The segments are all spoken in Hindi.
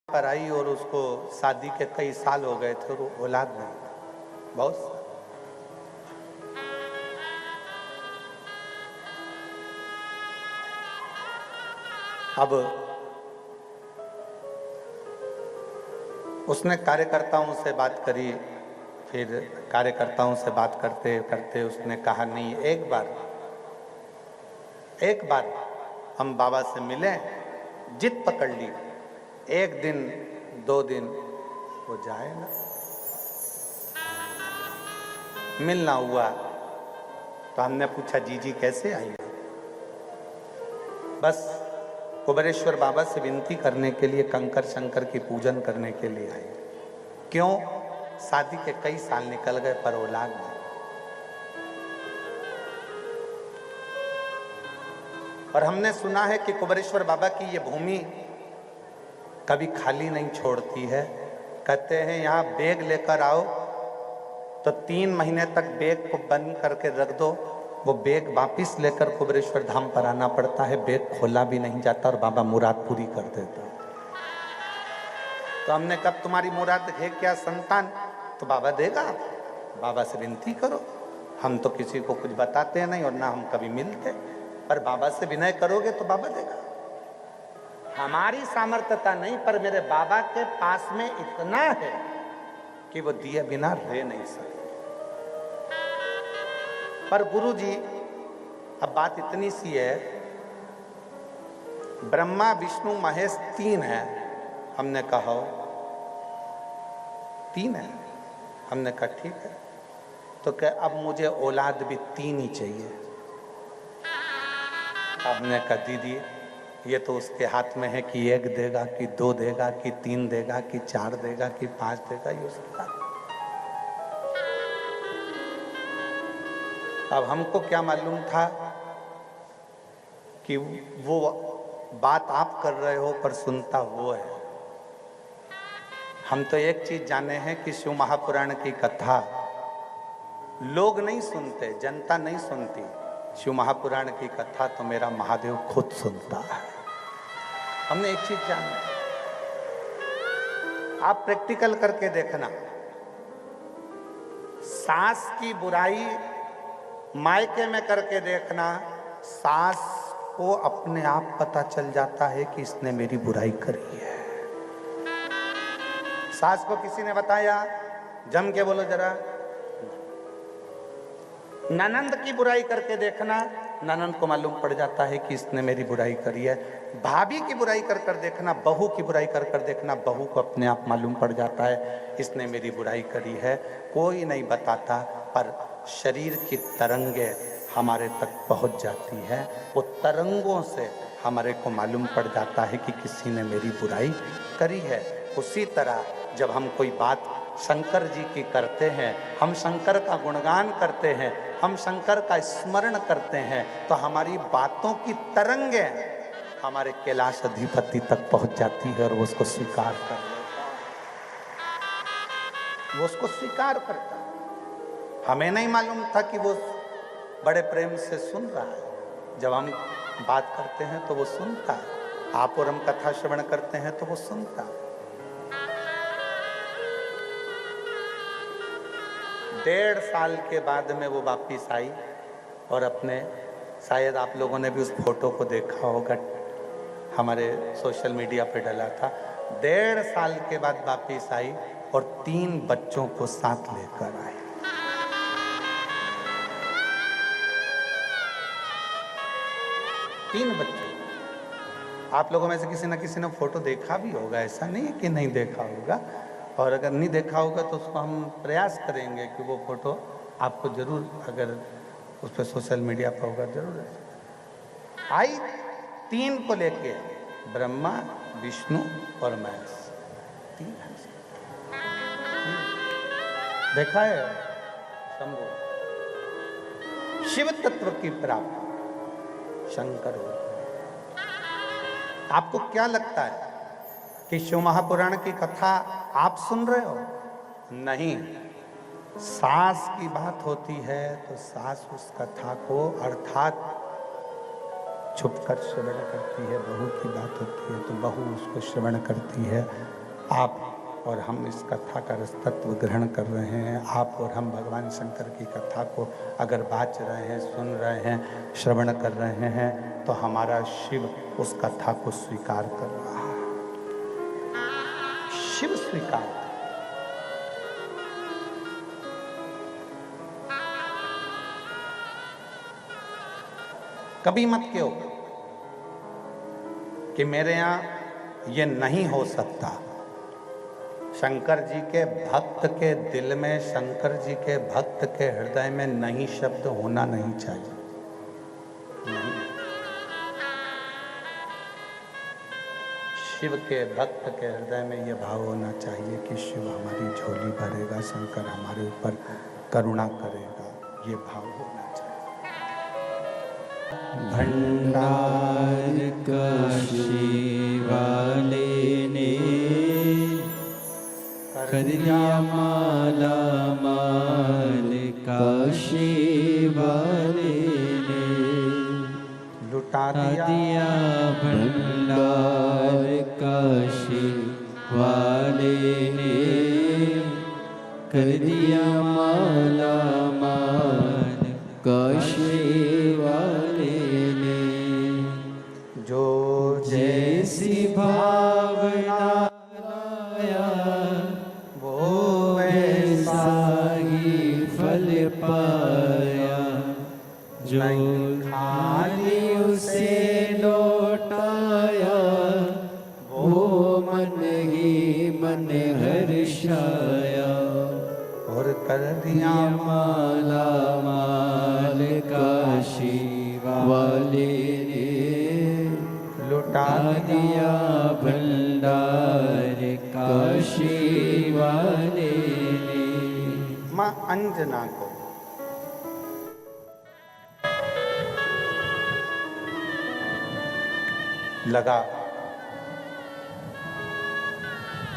पर आई और उसको शादी के कई साल हो गए थे और वो औलाद नहीं था। बहुत अब उसने कार्यकर्ताओं से बात करी, फिर कार्यकर्ताओं से बात करते करते उसने कहा नहीं, एक बार हम बाबा से मिले, जिद पकड़ ली, एक दिन 2 दिन वो जाएगा। मिलना हुआ तो हमने पूछा जीजी कैसे आई? बस कुबेरेश्वर बाबा से विनती करने के लिए, कंकर शंकर की पूजन करने के लिए आई। क्यों? शादी के कई साल निकल गए पर औलाद नहीं। और हमने सुना है कि कुबेरेश्वर बाबा की ये भूमि कभी खाली नहीं छोड़ती है। कहते हैं यहाँ बैग लेकर आओ तो 3 महीने तक बैग को बंद करके रख दो, वो बैग वापिस लेकर कुबेरेश्वर धाम पर आना पड़ता है। बैग खोला भी नहीं जाता और बाबा मुराद पूरी कर देता। तो हमने कब तुम्हारी मुराद है क्या संतान? तो बाबा देगा, बाबा से विनती करो। हम तो किसी को कुछ बताते नहीं और ना हम कभी मिलते, पर बाबा से विनय करोगे तो बाबा देगा। हमारी सामर्थ्यता नहीं, पर मेरे बाबा के पास में इतना है कि वो दिए बिना रह नहीं सकते। पर गुरुजी, अब बात इतनी सी है, ब्रह्मा विष्णु महेश 3 है। हमने कहा 3 है। हमने कहा ठीक है, तो क्या अब मुझे औलाद भी 3 ही चाहिए। हमने कहा दीदी ये तो उसके हाथ में है कि 1 देगा कि 2 देगा कि 3 देगा कि 4 देगा कि 5 देगा, ये उसका। अब हमको क्या मालूम था कि वो बात आप कर रहे हो पर सुनता वो है। हम तो एक चीज जाने हैं कि शिव महापुराण की कथा लोग नहीं सुनते, जनता नहीं सुनती। शिव महापुराण की कथा तो मेरा महादेव खुद सुनता है। हमने एक चीज जाना, आप प्रैक्टिकल करके देखना, सास की बुराई मायके में करके देखना, सास को अपने आप पता चल जाता है कि इसने मेरी बुराई करी है। सास को किसी ने बताया? जम के बोलो जरा। ननंद की बुराई करके देखना, ननंद को मालूम पड़ जाता है कि इसने मेरी बुराई करी है। भाभी की बुराई कर कर देखना, बहू की बुराई कर कर देखना, बहू को अपने आप मालूम पड़ जाता है इसने मेरी बुराई करी है। कोई नहीं बताता, पर शरीर की तरंगे हमारे तक पहुंच जाती है। वो तरंगों से हमारे को मालूम पड़ जाता है कि किसी ने मेरी बुराई करी है। उसी तरह जब हम कोई बात शंकर जी की करते हैं, हम शंकर का गुणगान करते हैं, हम शंकर का स्मरण करते हैं, तो हमारी बातों की तरंगे हमारे कैलाश अधिपति तक पहुंच जाती है और वो उसको स्वीकार कर लेता है। वो उसको स्वीकार करता है। हमें नहीं मालूम था कि वो बड़े प्रेम से सुन रहा है। जब हम बात करते हैं तो वो सुनता है। आप और हम कथा श्रवण करते हैं तो वो सुनता है। 1.5 साल के बाद में वो वापिस आई और अपने, शायद आप लोगों ने भी उस फोटो को देखा होगा, हमारे सोशल मीडिया पे डला था। 1.5 साल के बाद वापिस आई और 3 बच्चों को साथ लेकर आई। तीन बच्चे। आप लोगों में से किसी न किसी ने फोटो देखा भी होगा, ऐसा नहीं है कि नहीं देखा होगा। और अगर नहीं देखा होगा तो उसको हम प्रयास करेंगे कि वो फोटो आपको जरूर, अगर उस पर सोशल मीडिया पर होगा जरूर। आई 3 को लेके, ब्रह्मा विष्णु और महेश, 3 देखा है। शंभु शिव तत्व की प्राप्ति शंकर होते हैं। आपको क्या लगता है कि शिव महापुराण की कथा आप सुन रहे हो? नहीं, सास की बात होती है तो सास उस कथा को अर्थात छुपकर श्रवण करती है। बहू की बात होती है तो बहू उसको श्रवण करती है। आप और हम इस कथा का रसतत्व ग्रहण कर रहे हैं। आप और हम भगवान शंकर की कथा को अगर बाच रहे हैं, सुन रहे हैं, श्रवण कर रहे हैं, तो हमारा शिव उस कथा को स्वीकार कर रहा है। शिव स्वीकार कर। कभी मत कहो कि मेरे यहां ये नहीं हो सकता। शंकर जी के भक्त के दिल में, शंकर जी के भक्त के हृदय में नहीं शब्द होना नहीं चाहिए। नहीं। शिव के भक्त के हृदय में यह भाव होना चाहिए कि शिव हमारी झोली भरेगा, शंकर हमारे ऊपर करुणा करेगा। ये भाव होना चाहिए। भंडार काशी वाले ने कर दिया माला माल, काशी वाले ने लुटा दिया भंडार, काशी वाले ने कर दिया माला माल, काशी वाले ने। जो जैसी भावना लाया, वो वैसा ही फल पाया। जो खाली उसे लौटाया, वो मन ही मन हर्षाया। और कर दिया माला माल, काशी वाले ने लुटा दिया भंडार, काशी वाले ने। मां अंजना को लगा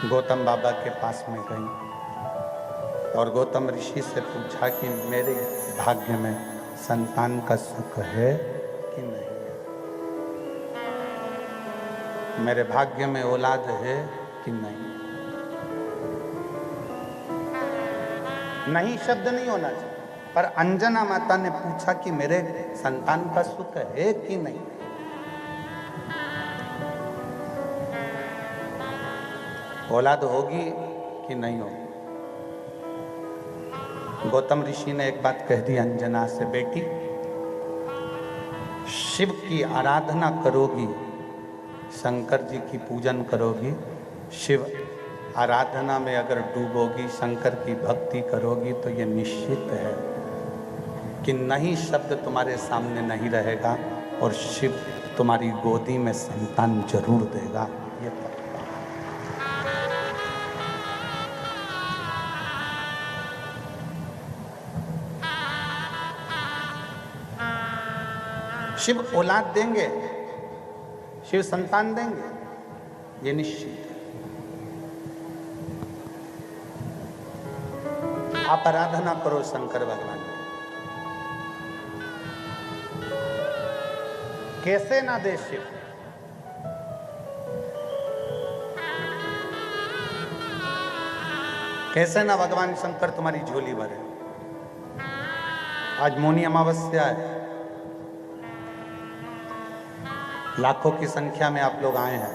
गौतम बाबा के पास में गई और गौतम ऋषि से पूछा कि मेरे भाग्य में संतान का सुख है कि नहीं, मेरे भाग्य में औलाद है कि नहीं। नहीं शब्द नहीं होना चाहिए, पर अंजना माता ने पूछा कि मेरे संतान का सुख है कि नहीं। औलाद होगी कि नहीं होगी। गौतम ऋषि ने एक बात कह दी अंजना से, बेटी शिव की आराधना करोगी, शंकर जी की पूजन करोगी, शिव आराधना में अगर डूबोगी, शंकर की भक्ति करोगी, तो ये निश्चित है कि नहीं शब्द तुम्हारे सामने नहीं रहेगा और शिव तुम्हारी गोदी में संतान जरूर देगा। ये शिव औलाद देंगे, शिव संतान देंगे, ये निश्चित है। आप आराधना करो शंकर भगवान की। कैसे ना दे शिव? कैसे ना भगवान शंकर तुम्हारी झोली भरे। आज मौनी अमावस्या है, लाखों की संख्या में आप लोग आए हैं।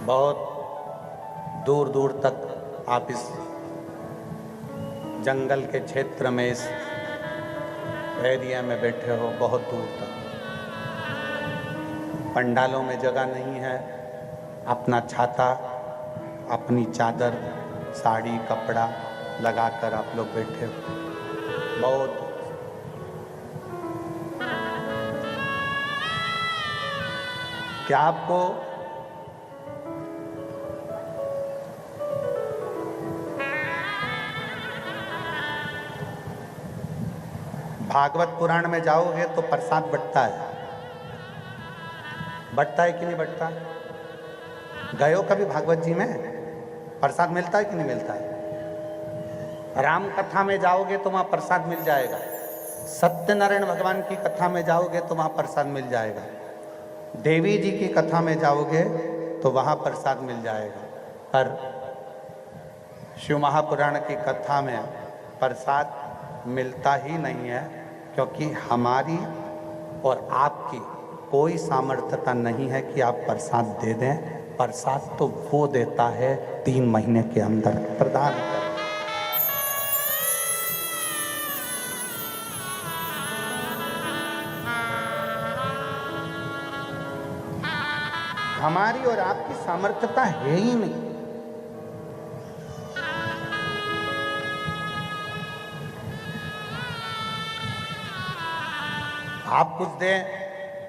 बहुत दूर दूर तक आप इस जंगल के क्षेत्र में, इस एरिया में बैठे हो, बहुत दूर तक। पंडालों में जगह नहीं है, अपना छाता, अपनी चादर, साड़ी, कपड़ा लगाकर आप लोग बैठे हो। बहुत क्या आपको भागवत पुराण में जाओगे तो प्रसाद बंटता है। बंटता है कि नहीं बंटता? गए हो कभी भागवत जी में? प्रसाद मिलता है कि नहीं मिलता है? राम कथा में जाओगे तो वहां प्रसाद मिल जाएगा। सत्यनारायण भगवान की कथा में जाओगे तो वहां प्रसाद मिल जाएगा। देवी जी की कथा में जाओगे तो वहाँ प्रसाद मिल जाएगा, पर शिव महापुराण की कथा में प्रसाद मिलता ही नहीं है, क्योंकि हमारी और आपकी कोई सामर्थ्यता नहीं है कि आप प्रसाद दे दें। प्रसाद तो वो देता है 3 महीने के अंदर प्रदान कर। हमारी और आपकी सामर्थ्यता है ही नहीं। आप कुछ दें,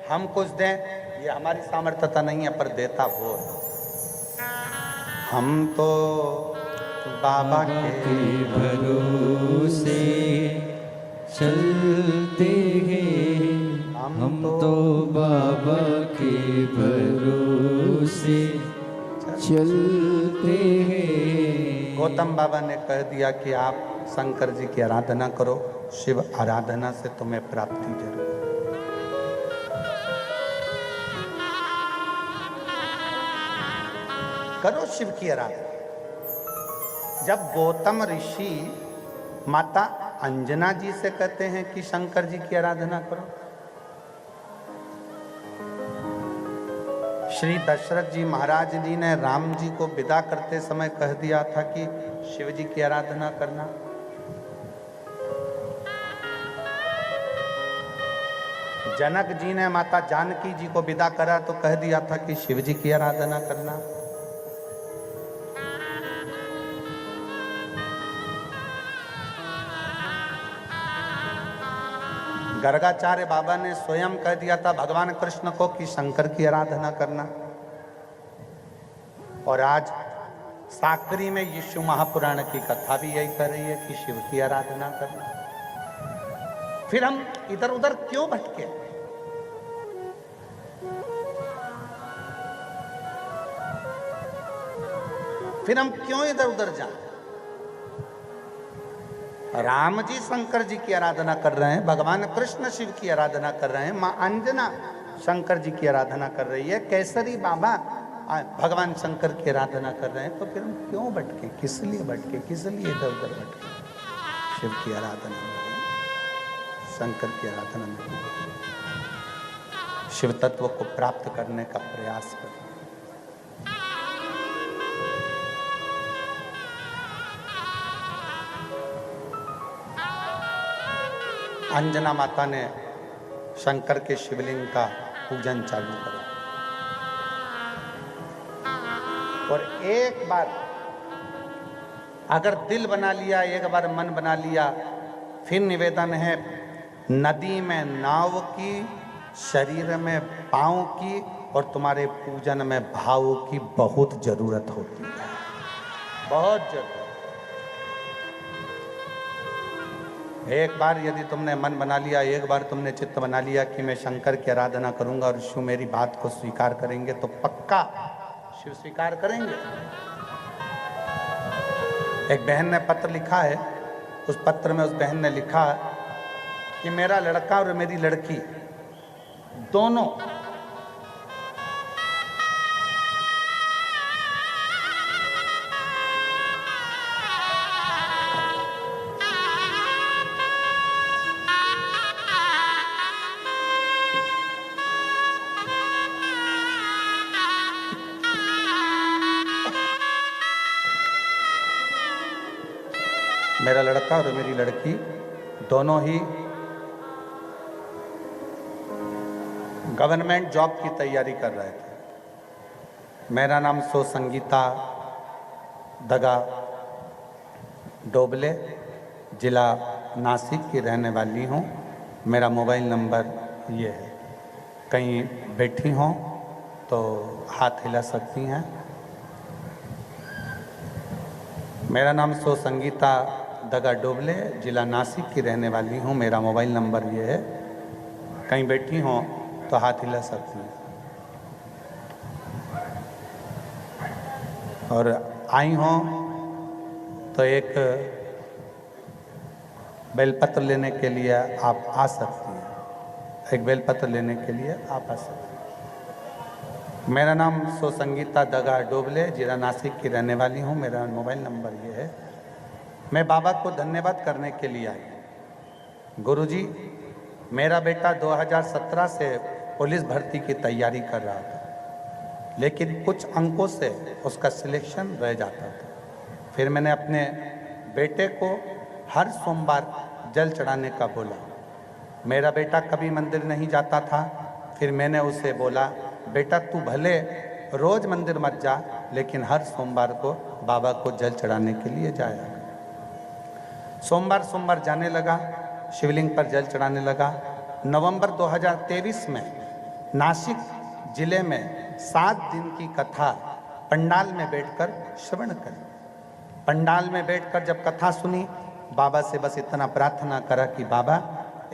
हम कुछ दें, ये हमारी सामर्थ्यता नहीं है, पर देता वो है। हम तो बाबा के भरोसे चलते हैं, हम तो बाबा के भरोसे चलते हैं। गौतम बाबा ने कह दिया कि आप शंकर जी की आराधना करो, शिव आराधना से तुम्हें प्राप्ति जरूर। करो शिव की आराधना। जब गौतम ऋषि माता अंजना जी से कहते हैं कि शंकर जी की आराधना करो, श्री दशरथ जी महाराज जी ने राम जी को विदा करते समय कह दिया था कि शिव जी की आराधना करना। जनक जी ने माता जानकी जी को विदा करा तो कह दिया था कि शिव जी की आराधना करना। गर्गाचार्य बाबा ने स्वयं कह दिया था भगवान कृष्ण को कि शंकर की आराधना करना। और आज साकरी में यीशु महापुराण की कथा भी यही कर रही है कि शिव की आराधना करना। फिर हम इधर उधर क्यों भटके? फिर हम क्यों इधर उधर जाएं? राम जी शंकर जी की आराधना कर रहे हैं, भगवान कृष्ण शिव की आराधना कर रहे हैं, मां अंजना शंकर जी की आराधना कर रही है, केसरी बाबा भगवान शंकर की आराधना कर रहे हैं, तो फिर हम क्यों भटके? किस लिए भटके? किस लिए इधर उधर भटके? शिव की आराधना में, शंकर की आराधना में, शिव तत्व को प्राप्त करने का प्रयास करें। अंजना माता ने शंकर के शिवलिंग का पूजन चालू करा और एक बार अगर दिल बना लिया, एक बार मन बना लिया, फिर निवेदन है नदी में नाव की, शरीर में पांव की और तुम्हारे पूजन में भाव की बहुत जरूरत होती है, बहुत जरूरत। एक बार यदि तुमने मन बना लिया, एक बार तुमने चित्त बना लिया कि मैं शंकर की आराधना करूंगा और शिव मेरी बात को स्वीकार करेंगे, तो पक्का शिव स्वीकार करेंगे। एक बहन ने पत्र लिखा है, उस पत्र में उस बहन ने लिखा कि मेरा लड़का और मेरी लड़की दोनों मेरा लड़का और मेरी लड़की दोनों ही गवर्नमेंट जॉब की तैयारी कर रहे थे। मेरा नाम सो संगीता दगा डोबले, जिला नासिक की रहने वाली हूँ। मेरा मोबाइल नंबर ये है, कहीं बैठी हों तो हाथ हिला सकती हैं। मेरा नाम सो संगीता दगा डोबले, जिला नासिक की रहने वाली हूँ। मेरा मोबाइल नंबर ये है, कहीं बैठी हों तो हाथ हिला सकती हैं। और आई हों तो एक बेलपत्र लेने के लिए आप आ सकती हैं, एक बेलपत्र लेने के लिए आप आ सकती हैं। मेरा नाम संगीता दगा डोबले, जिला नासिक की रहने वाली हूँ। मेरा मोबाइल नंबर ये है। मैं बाबा को धन्यवाद करने के लिए आई। गुरुजी, मेरा बेटा 2017 से पुलिस भर्ती की तैयारी कर रहा था, लेकिन कुछ अंकों से उसका सिलेक्शन रह जाता था। फिर मैंने अपने बेटे को हर सोमवार जल चढ़ाने का बोला। मेरा बेटा कभी मंदिर नहीं जाता था। फिर मैंने उसे बोला, बेटा तू भले रोज मंदिर मत जा, लेकिन हर सोमवार को बाबा को जल चढ़ाने के लिए जाया। सोमवार जाने लगा, शिवलिंग पर जल चढ़ाने लगा। नवंबर 2023 में नासिक जिले में 7 दिन की कथा पंडाल में बैठकर श्रवण करी। पंडाल में बैठकर जब कथा सुनी, बाबा से बस इतना प्रार्थना करा कि बाबा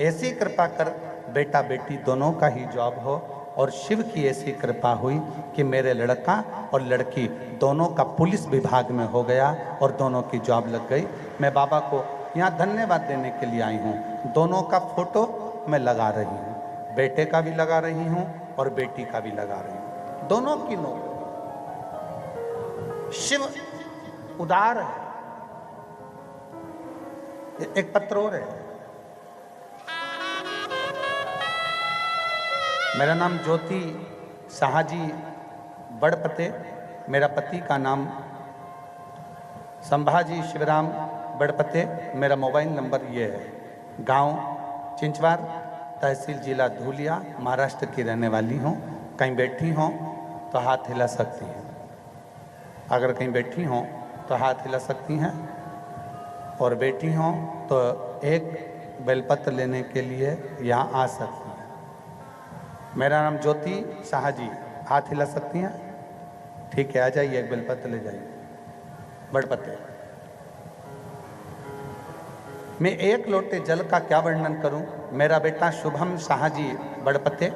ऐसी कृपा कर, बेटा बेटी दोनों का ही जॉब हो। और शिव की ऐसी कृपा हुई कि मेरे लड़का और लड़की दोनों का पुलिस विभाग में हो गया और दोनों की जॉब लग गई। मैं बाबा को यहाँ धन्यवाद देने के लिए आई हूँ। दोनों का फोटो मैं लगा रही हूँ, बेटे का भी लगा रही हूँ और बेटी का भी लगा रही हूँ, दोनों की नोट। शिव उदार है। एक पत्र और है। मेरा नाम ज्योति शाहजी बड़पते, मेरा पति का नाम संभाजी शिवराम बड़पते। मेरा मोबाइल नंबर ये है। गांव चिंचवार, तहसील जिला धूलिया, महाराष्ट्र की रहने वाली हूँ। कहीं बैठी हों तो हाथ हिला सकती हैं। अगर कहीं बैठी हों तो हाथ हिला सकती हैं, और बैठी हों तो एक बेलपत्र लेने के लिए यहाँ आ सकती हैं। मेरा नाम ज्योति शाहजी, हाथ हिला सकती हैं? ठीक है, आ जाइए, एक बेलपत्र ले जाइए। बड़पते। मैं एक लोटे जल का क्या वर्णन करूं। मेरा बेटा शुभम शाहजी बड़पते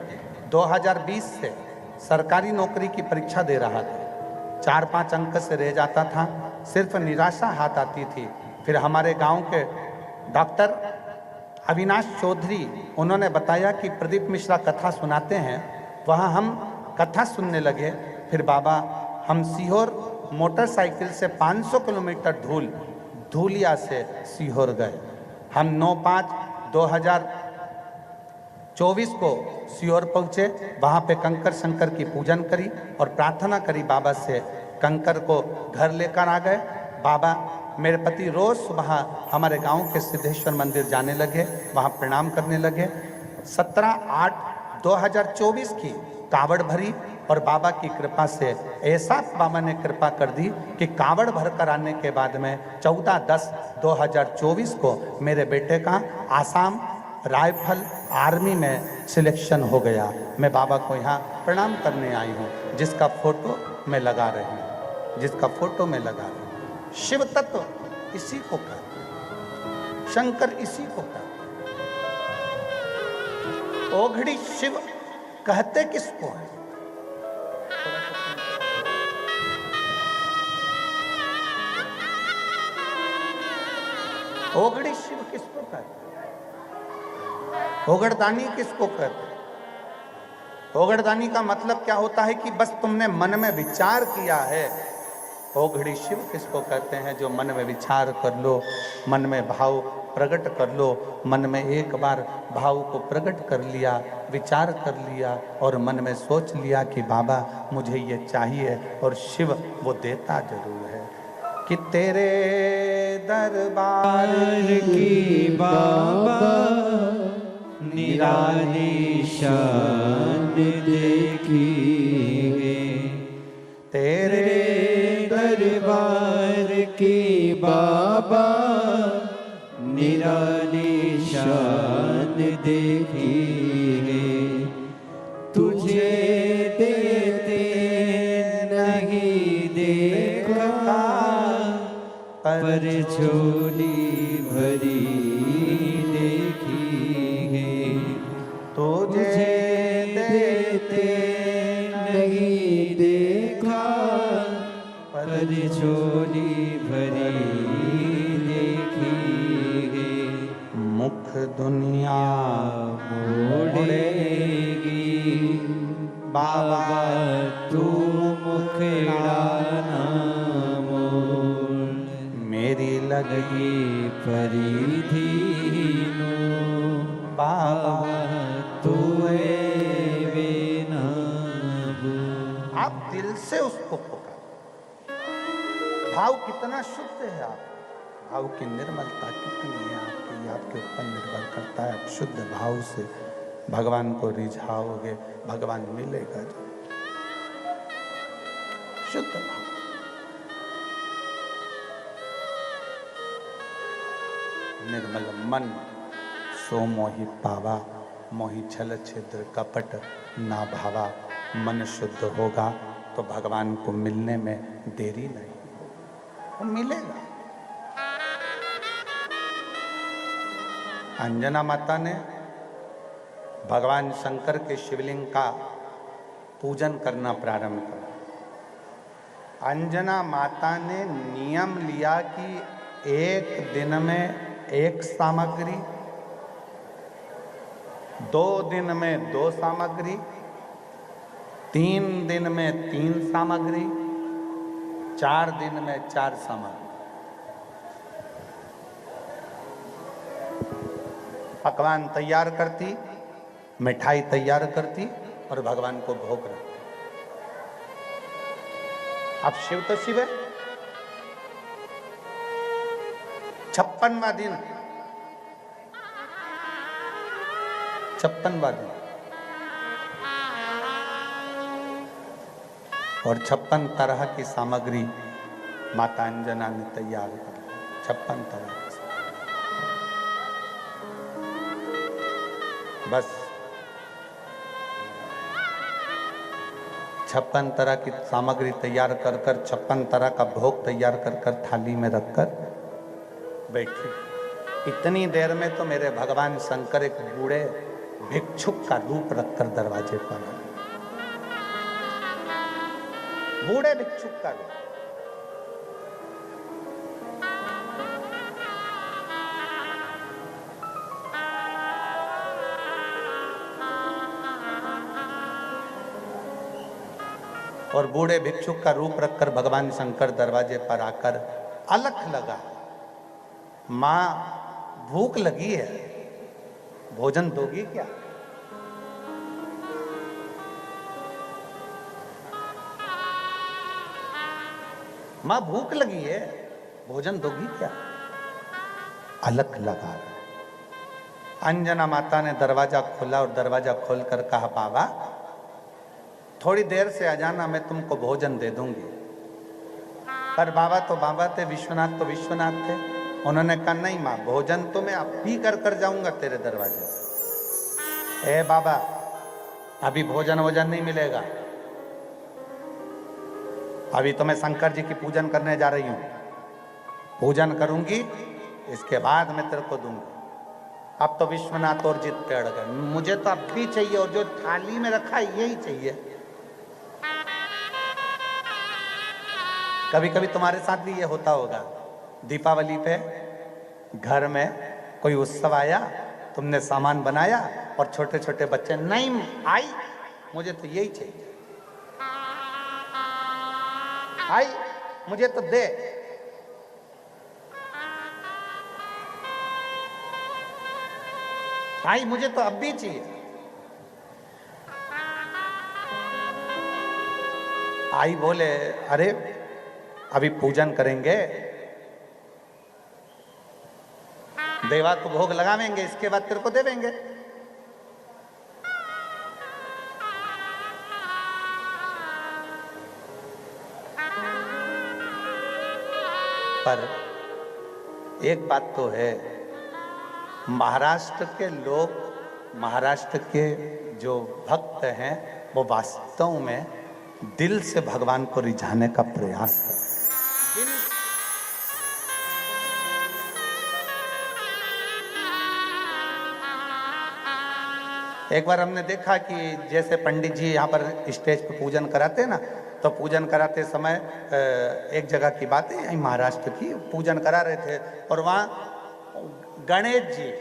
2020 से सरकारी नौकरी की परीक्षा दे रहा था। 4-5 अंक से रह जाता था, सिर्फ निराशा हाथ आती थी। फिर हमारे गांव के डॉक्टर अविनाश चौधरी, उन्होंने बताया कि प्रदीप मिश्रा कथा सुनाते हैं, वहाँ हम कथा सुनने लगे। फिर बाबा, हम सीहोर मोटरसाइकिल से 500 किलोमीटर धूलिया से सीहोर गए। हम 9/5/2024 को सीहोर पहुँचे। वहाँ पे कंकर शंकर की पूजन करी और प्रार्थना करी बाबा से। कंकर को घर लेकर आ गए। बाबा, मेरे पति रोज़ सुबह हमारे गांव के सिद्धेश्वर मंदिर जाने लगे, वहाँ प्रणाम करने लगे। 17/8/2024 की कावड़ भरी और बाबा की कृपा से ऐसा बाबा ने कृपा कर दी कि कावड़ भर कर आने के बाद में 14/10/2024 को मेरे बेटे का आसाम राइफल आर्मी में सिलेक्शन हो गया। मैं बाबा को यहाँ प्रणाम करने आई हूँ, जिसका फोटो मैं लगा रही हूँ, जिसका फोटो मैं लगा रही हूँ। शिव तत्व इसी को कहते हैं, शंकर इसी को कहते हैं। ओघड़ी शिव कहते किसको है? ओघड़ी शिव किसको कहते हैं? ओघड़दानी किसको कहते हैं? ओघड़दानी का मतलब क्या होता है कि बस तुमने मन में विचार किया है। ओघड़ी शिव किसको कहते हैं? जो मन में विचार कर लो, मन में भाव प्रकट कर लो, मन में एक बार भाव को प्रकट कर लिया, विचार कर लिया और मन में सोच लिया कि बाबा मुझे ये चाहिए, और शिव वो देता जरूर है। कि तेरे दरबार की बाबा निराली शान देखी है। तेरे दरबार की बाबा निराली शान देखी है। तुझे देते नहीं देखा, पर झोली भरी देखी है। तुझे देते नहीं देखा, पर झोली भरी देखी है। मुख दुनिया मोड़ेगी बाबा तू मुखड़ा मोर मेरी लगी लगी परिधीनो बाबा तू बिना आप दिल से उसको पुकार। भाव कितना शुद्ध है आप, भाव की निर्मलता कितनी है आपकी, आपके ऊपर निर्भर करता है। आप शुद्ध भाव से भगवान को रिझाओगे, भगवान मिलेगा जो शुद्ध भाव। निर्मल मन सो मोहि पावा, मोहि छल छिद्र कपट ना भावा। मन शुद्ध होगा तो भगवान को मिलने में देरी नहीं, वो मिलेगा। अंजना माता ने भगवान शंकर के शिवलिंग का पूजन करना प्रारंभ करा। अंजना माता ने नियम लिया कि एक दिन में एक सामग्री, 2 दिन में 2 सामग्री, 3 दिन में 3 सामग्री, 4 दिन में 4 सामग्री। पकवान तैयार करती, मिठाई तैयार करती और भगवान को भोग रखती। अब शिव तो शिव है। 56वां दिन, 56वां दिन और 56 तरह की सामग्री माता अंजना ने तैयार कर, 56 तरह की। बस 56 तरह की सामग्री तैयार कर 56 तरह का भोग तैयार कर थाली में रखकर बैठी। इतनी देर में तो मेरे भगवान शंकर एक बूढ़े भिक्षुक का रूप रखकर दरवाजे पर आए। बूढ़े भिक्षुक का रूप। और बूढ़े भिक्षुक का रूप रखकर भगवान शंकर दरवाजे पर आकर अलख लगा, मां भूख लगी है, भोजन दोगी क्या? मां भूख लगी है, भोजन दोगी क्या? अलख लगा। अंजना माता ने दरवाजा खोला और दरवाजा खोलकर कहा, बाबा थोड़ी देर से आ जाना, मैं तुमको भोजन दे दूंगी। पर बाबा तो बाबा थे, विश्वनाथ तो विश्वनाथ थे। उन्होंने कहा, नहीं माँ, भोजन तो मैं अब भी कर जाऊंगा तेरे दरवाजे से। ए बाबा, अभी भोजन वोजन नहीं मिलेगा, अभी तो मैं शंकर जी की पूजन करने जा रही हूं। पूजन करूंगी, इसके बाद मैं तेरे को दूंगी। अब तो विश्वनाथ और जिद पे अड़ गए, मुझे तो अब भी चाहिए, और जो थाली में रखा है यही चाहिए। कभी कभी तुम्हारे साथ भी ये होता होगा, दीपावली पे घर में कोई उत्सव आया, तुमने सामान बनाया और छोटे छोटे बच्चे, नहीं आई मुझे तो यही चाहिए, आई मुझे तो दे। आई मुझे तो अब भी चाहिए। आई बोले, अरे अभी पूजन करेंगे, देवा को भोग लगावेंगे, इसके बाद तेरे को दे देंगे। पर एक बात तो है, महाराष्ट्र के लोग, महाराष्ट्र के जो भक्त हैं, वो वास्तव में दिल से भगवान को रिझाने का प्रयास करते हैं। एक बार हमने देखा कि जैसे पंडित जी यहाँ पर स्टेज पे पूजन कराते हैं ना, तो पूजन कराते समय एक जगह की बात है, यहीं महाराष्ट्र की, पूजन करा रहे थे और वहाँ गणेश जी,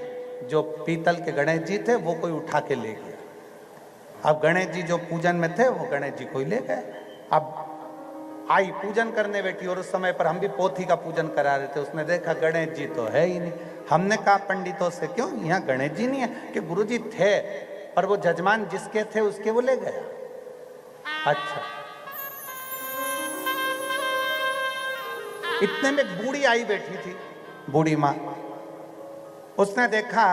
जो पीतल के गणेश जी थे, वो कोई उठा के ले गया। अब गणेश जी जो पूजन में थे वो गणेश जी को ही ले गए। अब आई पूजन करने बैठी और उस समय पर हम भी पोथी का पूजन करा रहे थे। उसने देखा गणेश जी तो है ही नहीं। हमने कहा पंडितों से, क्यों यहाँ गणेश जी नहीं है? कि गुरु जी थे पर वो जजमान जिसके थे उसके वो ले गया। अच्छा। इतने में एक बूढ़ी आई बैठी थी, बूढ़ी माँ। उसने देखा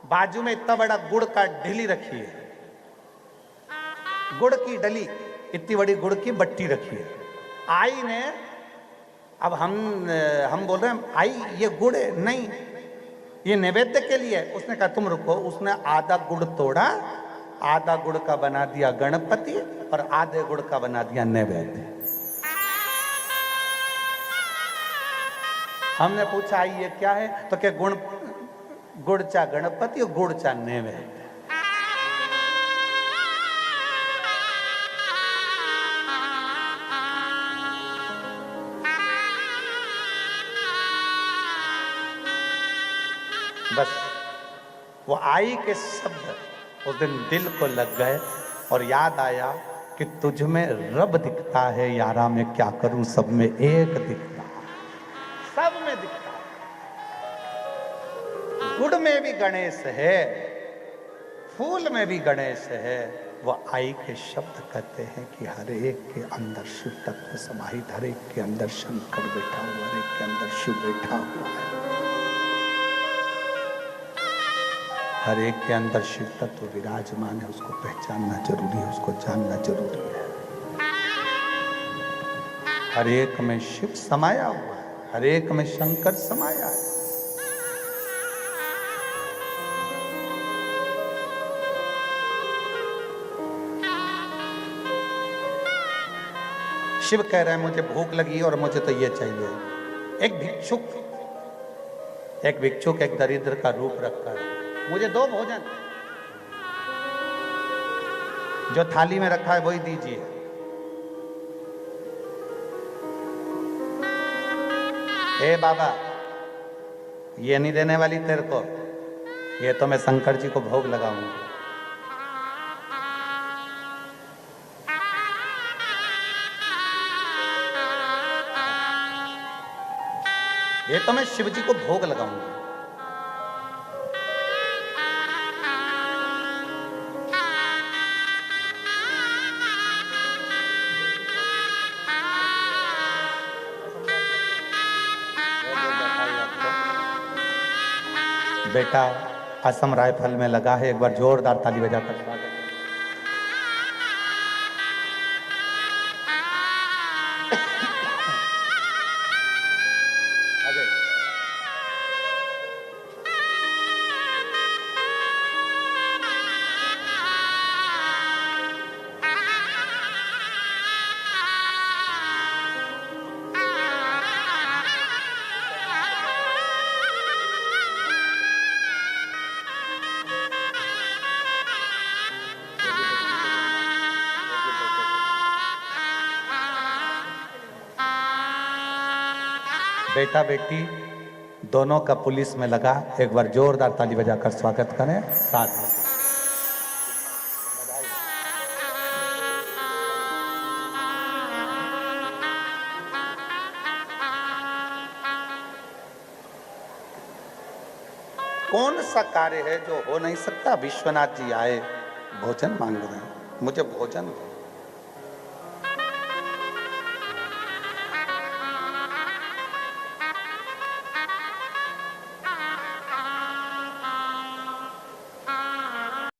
बाजू में इतना बड़ा गुड़ का ढिली रखी है, गुड़ की डली, इतनी बड़ी गुड़ की बट्टी रखी है। आई ने, अब हम बोल रहे हैं आई ये गुड़ है, नहीं ये नैवेद्य के लिए। उसने कहा तुम रुको। उसने आधा गुड़ तोड़ा, आधा गुड़ का बना दिया गणपति और आधे गुड़ का बना दिया नैवेद्य। हमने पूछा आई ये क्या है? तो क्या गुड़ चा गणपति और गुड़ चा नैवेद्य। बस वो आई के शब्द उस दिन दिल को लग गए और याद आया कि तुझ में रब दिखता है यारा, मैं क्या करूं सब में एक दिखता है, सब में दिखता है। गुड़ में भी गणेश है, फूल में भी गणेश है। वो आई के शब्द कहते हैं कि हर एक के अंदर शिव तत्व समाहित, हर एक के अंदर शंकर बैठा हुआ, हर एक के अंदर शिव बैठा हुआ है। हर एक के अंदर शिव तत्व विराजमान है, उसको पहचानना जरूरी है, उसको जानना जरूरी है। हर एक में शिव समाया हुआ है, हर एक में शंकर समाया है। शिव कह रहे हैं मुझे भूख लगी और मुझे तो ये चाहिए। एक भिक्षुक एक दरिद्र का रूप रखकर, मुझे दो भोजन, जो थाली में रखा है वही दीजिए। ए बाबा, ये नहीं देने वाली तेरे को, ये तो मैं शंकर जी को भोग लगाऊंगा। ये तो मैं शिव जी को भोग लगाऊंगा। बेटा असम राइफल में लगा है, एक बार जोरदार ताली बजाकर स्वागत। बेटा बेटी दोनों का पुलिस में लगा, एक बार जोरदार ताली बजाकर स्वागत करें साथ में। कौन सा कार्य है जो हो नहीं सकता? विश्वनाथ जी आए, भोजन मांग रहे हैं, मुझे भोजन दो।